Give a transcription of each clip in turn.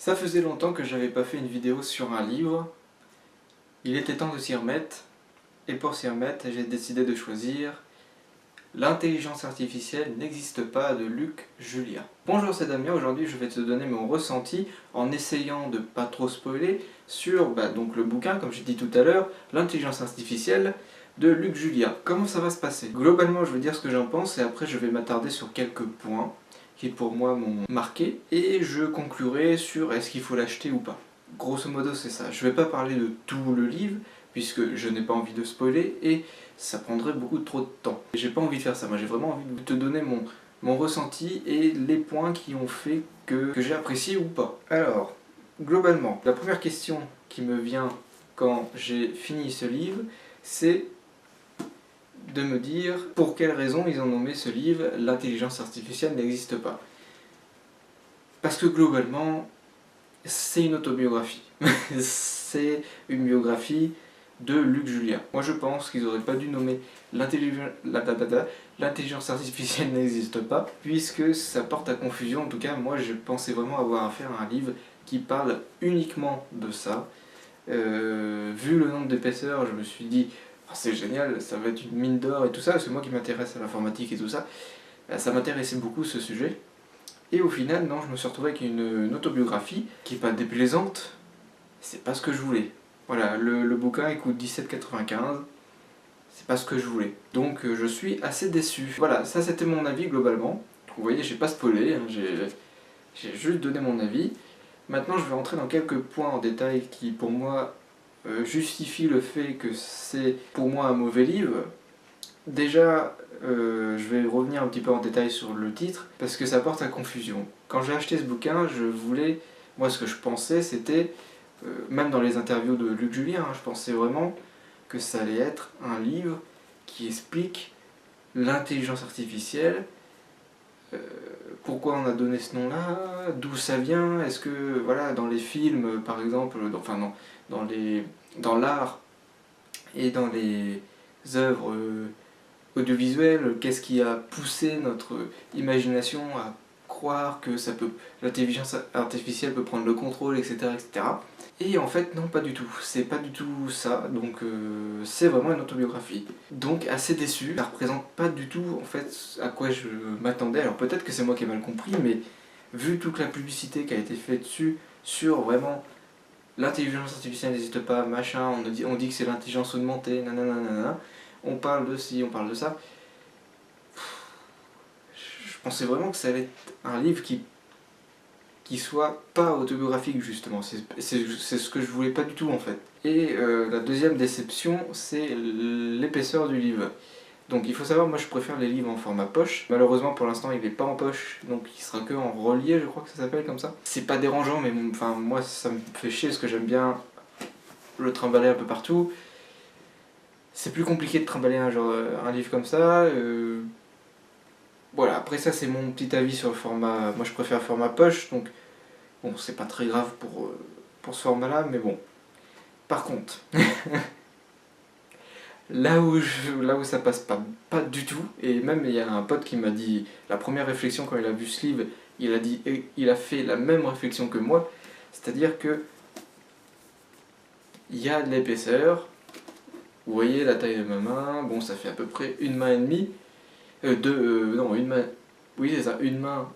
Ça faisait longtemps que j'avais pas fait une vidéo sur un livre. Il était temps de s'y remettre. Et pour s'y remettre, j'ai décidé de choisir L'intelligence artificielle n'existe pas de Luc Julia. Bonjour, c'est Damien. Aujourd'hui, je vais te donner mon ressenti en essayant de pas trop spoiler sur donc le bouquin, comme j'ai dit tout à l'heure, L'intelligence artificielle de Luc Julia. Comment ça va se passer? Globalement, je vais dire ce que j'en pense et après je vais m'attarder sur quelques points qui pour moi m'ont marqué et je conclurai sur est-ce qu'il faut l'acheter ou pas. Grosso modo, c'est ça. Je vais pas parler de tout le livre puisque je n'ai pas envie de spoiler et ça prendrait beaucoup trop de temps. J'ai pas envie de faire ça, moi j'ai vraiment envie de te donner mon ressenti et les points qui ont fait que j'ai apprécié ou pas. Alors, globalement, la première question qui me vient quand j'ai fini ce livre, c'est de me dire pour quelle raison ils ont nommé ce livre « L'intelligence artificielle n'existe pas ». Parce que globalement, c'est une autobiographie. C'est une biographie de Luc Julia. Moi je pense qu'ils n'auraient pas dû nommer l'intelligence artificielle n'existe pas, puisque ça porte à confusion. En tout cas, moi je pensais vraiment avoir affaire à un livre qui parle uniquement de ça. Vu le nombre d'épaisseurs, je me suis dit c'est génial, ça va être une mine d'or et tout ça, parce que moi qui m'intéresse à l'informatique et tout ça, ça m'intéressait beaucoup ce sujet. Et au final, non, je me suis retrouvé avec une autobiographie qui n'est pas déplaisante, c'est pas ce que je voulais. Voilà, le bouquin il coûte 17,95, c'est pas ce que je voulais. Donc je suis assez déçu. Voilà, ça c'était mon avis globalement. Vous voyez, j'ai pas spoilé, hein, j'ai juste donné mon avis. Maintenant je vais rentrer dans quelques points en détail qui pour moi justifient le fait que c'est pour moi un mauvais livre. Déjà, je vais revenir un petit peu en détail sur le titre, parce que ça porte à confusion. Quand j'ai acheté ce bouquin, je voulais... Moi, ce que je pensais, c'était... même dans les interviews de Luc Julia, hein, je pensais vraiment que ça allait être un livre qui explique l'intelligence artificielle, pourquoi on a donné ce nom-là, d'où ça vient, est-ce que, voilà, dans les films, par exemple, dans l'art et dans les œuvres audiovisuelles, qu'est-ce qui a poussé notre imagination à croire que l'intelligence artificielle peut prendre le contrôle, etc., etc. Et en fait, non, pas du tout. C'est pas du tout ça, donc c'est vraiment une autobiographie. Donc assez déçu, ça représente pas du tout en fait à quoi je m'attendais. Alors peut-être que c'est moi qui ai mal compris, mais vu toute la publicité qui a été faite dessus, sur vraiment l'intelligence artificielle n'existe pas, machin, on dit que c'est l'intelligence augmentée, nanana, on parle de ci, on parle de ça. Je pensais vraiment que ça allait être un livre qui soit pas autobiographique justement, c'est ce que je voulais pas du tout en fait. Et la deuxième déception, c'est l'épaisseur du livre. Donc il faut savoir, moi je préfère les livres en format poche. Malheureusement pour l'instant il est pas en poche, donc il sera que en relié, je crois que ça s'appelle comme ça. C'est pas dérangeant, mais enfin moi ça me fait chier parce que j'aime bien le trimballer un peu partout. C'est plus compliqué de trimballer un livre comme ça. Voilà, après ça c'est mon petit avis sur le format. Moi je préfère le format poche, donc bon c'est pas très grave pour ce format là, mais bon. Par contre, là où ça passe pas du tout, et même il y a un pote qui m'a dit, la première réflexion quand il a vu ce livre, il a fait la même réflexion que moi, c'est-à-dire que il y a de l'épaisseur, vous voyez la taille de ma main, bon ça fait à peu près une main et demie, une main, oui c'est ça, une main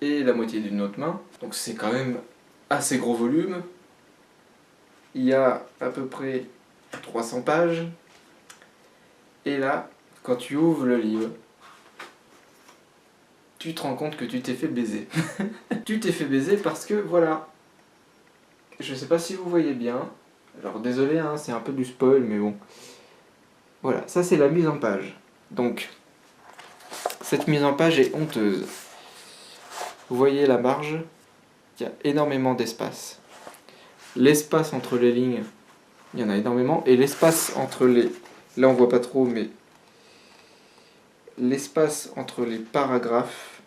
et la moitié d'une autre main, donc c'est quand même assez gros volume. Il y a à peu près 300 pages, et là, quand tu ouvres le livre, tu te rends compte que tu t'es fait baiser. Tu t'es fait baiser parce que, voilà, je sais pas si vous voyez bien, alors désolé, hein, c'est un peu du spoil, mais bon. Voilà, ça c'est la mise en page. Donc, cette mise en page est honteuse. Vous voyez la marge, il y a énormément d'espace. L'espace entre les lignes, il y en a énormément, et l'espace entre les... Là on voit pas trop, mais l'espace entre les paragraphes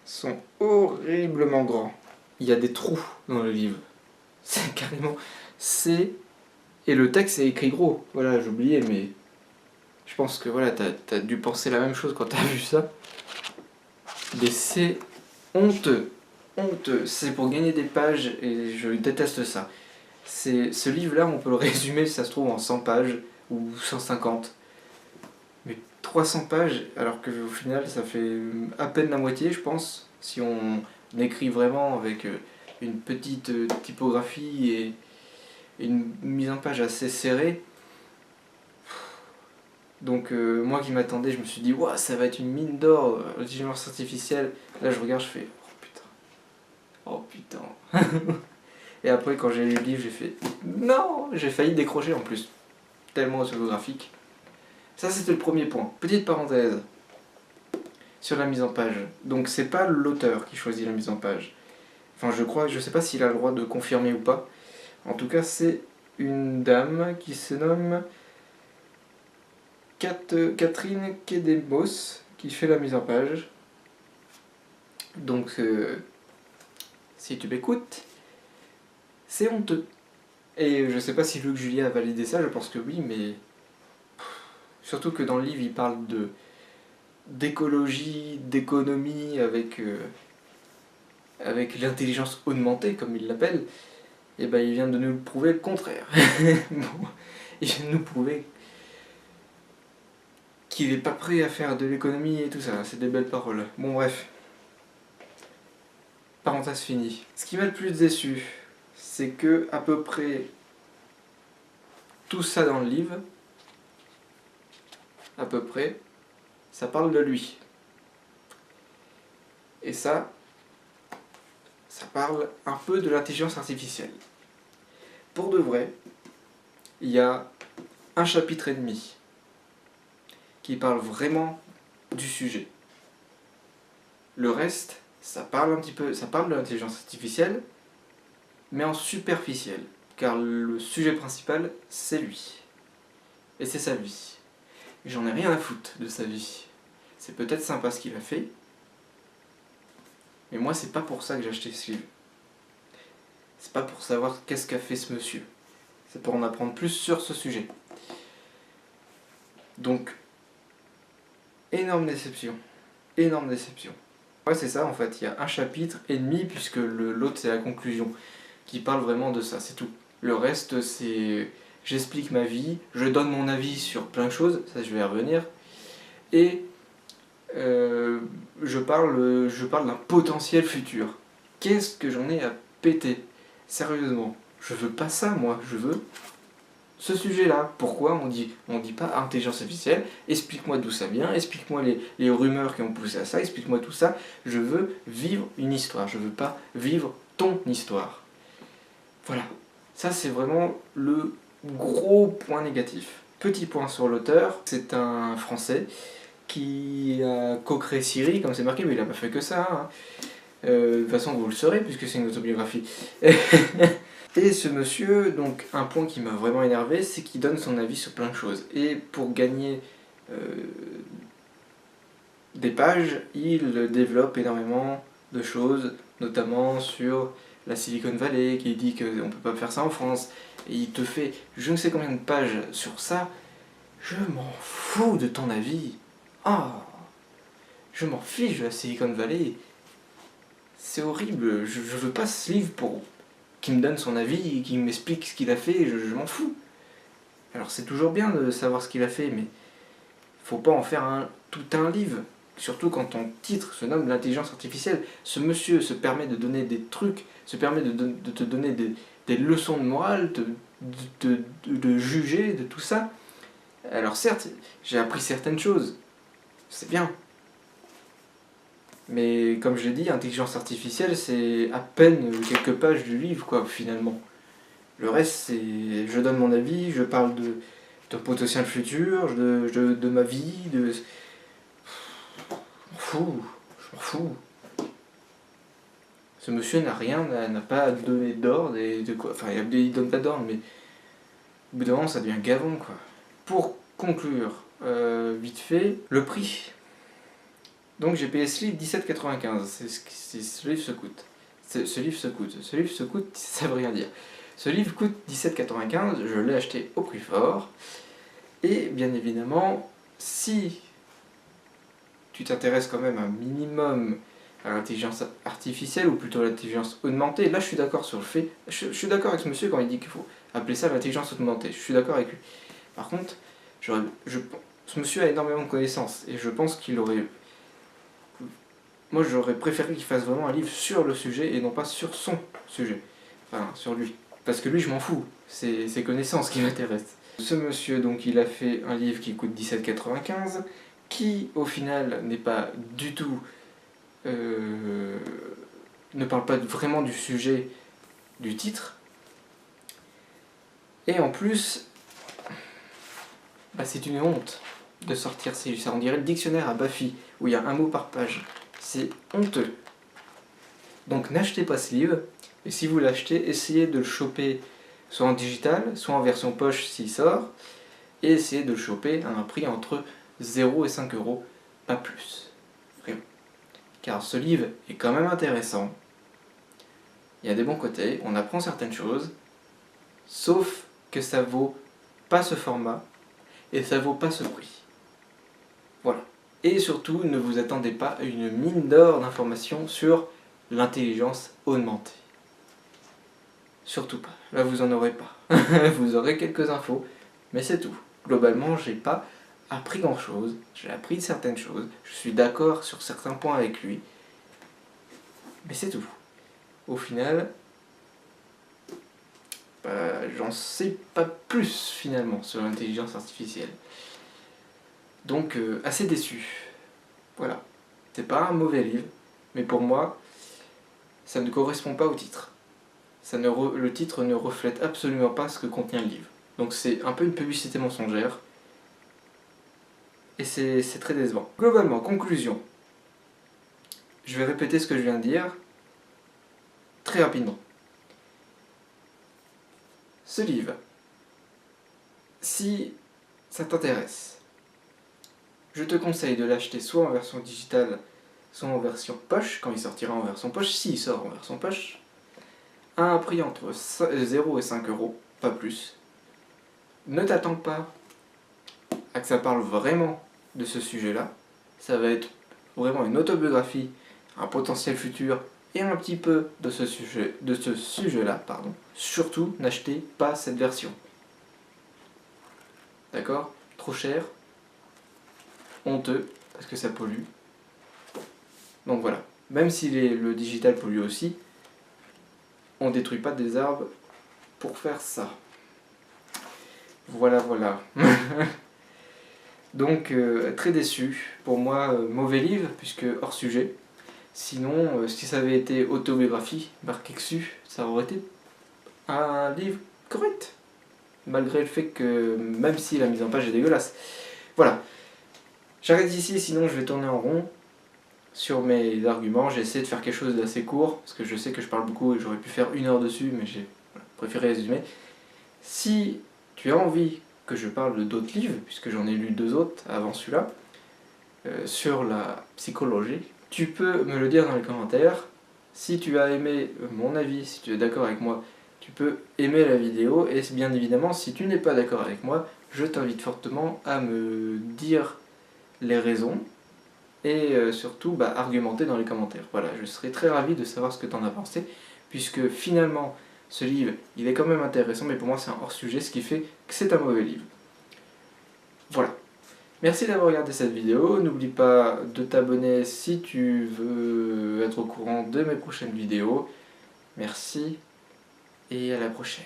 sont horriblement grands. Il y a des trous dans le livre. C'est carrément... Et le texte est écrit gros. Voilà, j'ai oublié, mais... Je pense que voilà, t'as dû penser la même chose quand t'as vu ça. Mais c'est honteux. honteux. C'est pour gagner des pages et je déteste ça. Ce livre-là, on peut le résumer, si ça se trouve, en 100 pages ou 150. Mais 300 pages, alors qu'au final, ça fait à peine la moitié, je pense, si on écrit vraiment avec une petite typographie et une mise en page assez serrée. Donc moi qui m'attendais, je me suis dit, ouah, ça va être une mine d'or, l'intelligence artificielle. Là, je regarde, je fais, oh putain. Et après, quand j'ai lu le livre, j'ai fait, non, j'ai failli décrocher en plus. Tellement autobiographique. Ça, c'était le premier point. Petite parenthèse sur la mise en page. Donc, c'est pas l'auteur qui choisit la mise en page. Enfin, je sais pas s'il a le droit de confirmer ou pas. En tout cas, c'est une dame qui se nomme Catherine Kedemos qui fait la mise en page. Donc, si tu m'écoutes, c'est honteux. Et je sais pas si Luc Julia a validé ça, je pense que oui, mais surtout que dans le livre, il parle d'écologie, d'économie avec l'intelligence augmentée, comme il l'appelle. Et ben il vient de nous prouver le contraire. Bon, il vient de nous prouver qu'il est pas prêt à faire de l'économie et tout ça. C'est des belles paroles. Bon bref. Parenthèse finie. Ce qui m'a le plus déçu, c'est que à peu près tout ça dans le livre, à peu près, ça parle de lui. Et ça parle un peu de l'intelligence artificielle. Pour de vrai, il y a un chapitre et demi qui parle vraiment du sujet. Le reste, ça parle un petit peu, ça parle de l'intelligence artificielle, mais en superficiel, car le sujet principal, c'est lui. Et c'est sa vie. J'en ai rien à foutre de sa vie. C'est peut-être sympa ce qu'il a fait, mais moi c'est pas pour ça que j'ai acheté ce livre. C'est pas pour savoir qu'est-ce qu'a fait ce monsieur. C'est pour en apprendre plus sur ce sujet. Donc, énorme déception. Énorme déception. Ouais, c'est ça en fait, il y a un chapitre et demi, puisque l'autre c'est la conclusion, qui parle vraiment de ça, c'est tout. Le reste c'est... J'explique ma vie, je donne mon avis sur plein de choses, ça je vais y revenir, et je parle d'un potentiel futur. Qu'est-ce que j'en ai à péter? Sérieusement, je veux pas ça moi, je veux ce sujet-là. Pourquoi on dit pas intelligence artificielle, explique-moi d'où ça vient, explique-moi les rumeurs qui ont poussé à ça, explique-moi tout ça. Je veux vivre une histoire, je veux pas vivre ton histoire. Voilà, ça c'est vraiment le gros point négatif. Petit point sur l'auteur, c'est un Français qui a co-créé Siri, comme c'est marqué, mais il n'a pas fait que ça. Hein. De toute façon, vous le saurez, puisque c'est une autobiographie. Et ce monsieur, donc un point qui m'a vraiment énervé, c'est qu'il donne son avis sur plein de choses. Et pour gagner des pages, il développe énormément de choses, notamment sur la Silicon Valley, qui dit qu'on ne peut pas faire ça en France. Et il te fait je ne sais combien de pages sur ça. Je m'en fous de ton avis. Ah, je m'en fiche de la Silicon Valley. C'est horrible. Je veux pas ce livre pour qui me donne son avis, qui m'explique ce qu'il a fait, je m'en fous. Alors c'est toujours bien de savoir ce qu'il a fait, mais faut pas en faire tout un livre. Surtout quand ton titre se nomme l'intelligence artificielle. Ce monsieur se permet de donner des trucs, se permet de te donner des leçons de morale, de juger, de tout ça. Alors certes, j'ai appris certaines choses, c'est bien. Mais comme je l'ai dit, intelligence artificielle, c'est à peine quelques pages du livre, quoi, finalement. Le reste, c'est je donne mon avis, je parle de potentiel futur, de ma vie, de... Je m'en fous. Ce monsieur n'a rien, n'a pas donné d'ordre, et de quoi... Enfin, il donne pas d'ordre, mais au bout d'un moment, ça devient gavant, quoi. Pour conclure, vite fait, le prix. Donc j'ai payé ce livre 17,95, ce livre se coûte. Ce livre se coûte, ça veut rien dire. Ce livre coûte 17,95, je l'ai acheté au prix fort. Et bien évidemment, si tu t'intéresses quand même un minimum à l'intelligence artificielle, ou plutôt l'intelligence augmentée. Là, je suis d'accord sur le fait, je suis d'accord avec ce monsieur quand il dit qu'il faut appeler ça l'intelligence augmentée. Je suis d'accord avec lui. Par contre, ce monsieur a énormément de connaissances, et je pense qu'il aurait... Moi, j'aurais préféré qu'il fasse vraiment un livre sur le sujet, et non pas sur son sujet. Enfin, sur lui. Parce que lui, je m'en fous. C'est ses connaissances qui m'intéressent. Ce monsieur, donc, il a fait un livre qui coûte 17,95, qui, au final, n'est pas du tout... ne parle pas vraiment du sujet du titre. Et en plus, bah, c'est une honte de sortir ça. On dirait le dictionnaire à Bafi, où il y a un mot par page. C'est honteux. Donc n'achetez pas ce livre, et si vous l'achetez, essayez de le choper soit en digital, soit en version poche s'il sort, et essayez de le choper à un prix entre 0 et 5 euros, pas plus. Vraiment. Car ce livre est quand même intéressant, il y a des bons côtés, on apprend certaines choses, sauf que ça vaut pas ce format, et ça vaut pas ce prix. Voilà. Et surtout, ne vous attendez pas à une mine d'or d'informations sur l'intelligence augmentée. Surtout pas. Là, vous en aurez pas. Vous aurez quelques infos, mais c'est tout. Globalement, j'ai pas appris grand chose. J'ai appris certaines choses. Je suis d'accord sur certains points avec lui. Mais c'est tout. Au final, bah, j'en sais pas plus finalement sur l'intelligence artificielle. Donc, assez déçu. Voilà. C'est pas un mauvais livre, mais pour moi, ça ne correspond pas au titre. Le titre ne reflète absolument pas ce que contient le livre. Donc c'est un peu une publicité mensongère. Et c'est très décevant. Globalement, conclusion. Je vais répéter ce que je viens de dire très rapidement. Ce livre, si ça t'intéresse, je te conseille de l'acheter soit en version digitale, soit en version poche, quand il sortira en version poche, s'il sort en version poche, à un prix entre 0 et 5 euros, pas plus. Ne t'attends pas à que ça parle vraiment de ce sujet-là. Ça va être vraiment une autobiographie, un potentiel futur et un petit peu de ce sujet-là, pardon. Surtout, n'achetez pas cette version. D'accord? Trop cher, honteux, parce que ça pollue. Donc voilà. Même si le digital pollue aussi, on ne détruit pas des arbres pour faire ça. Voilà, voilà. Donc, très déçu. Pour moi, mauvais livre, puisque hors sujet. Sinon, si ça avait été autobiographie, marqué dessus, ça aurait été un livre correct. Malgré le fait que, même si la mise en page est dégueulasse. Voilà. J'arrête ici, sinon je vais tourner en rond sur mes arguments. J'ai essayé de faire quelque chose d'assez court, parce que je sais que je parle beaucoup et j'aurais pu faire 1 heure dessus, mais j'ai préféré résumer. Si tu as envie que je parle de d'autres livres, puisque j'en ai lu 2 autres avant celui-là, sur la psychologie, tu peux me le dire dans les commentaires. Si tu as aimé mon avis, si tu es d'accord avec moi, tu peux aimer la vidéo, et bien évidemment, si tu n'es pas d'accord avec moi, je t'invite fortement à me dire les raisons, et surtout argumenter dans les commentaires. Voilà, je serais très ravi de savoir ce que tu en as pensé, puisque finalement, ce livre, il est quand même intéressant, mais pour moi c'est un hors-sujet, ce qui fait que c'est un mauvais livre. Voilà. Merci d'avoir regardé cette vidéo, n'oublie pas de t'abonner si tu veux être au courant de mes prochaines vidéos. Merci, et à la prochaine.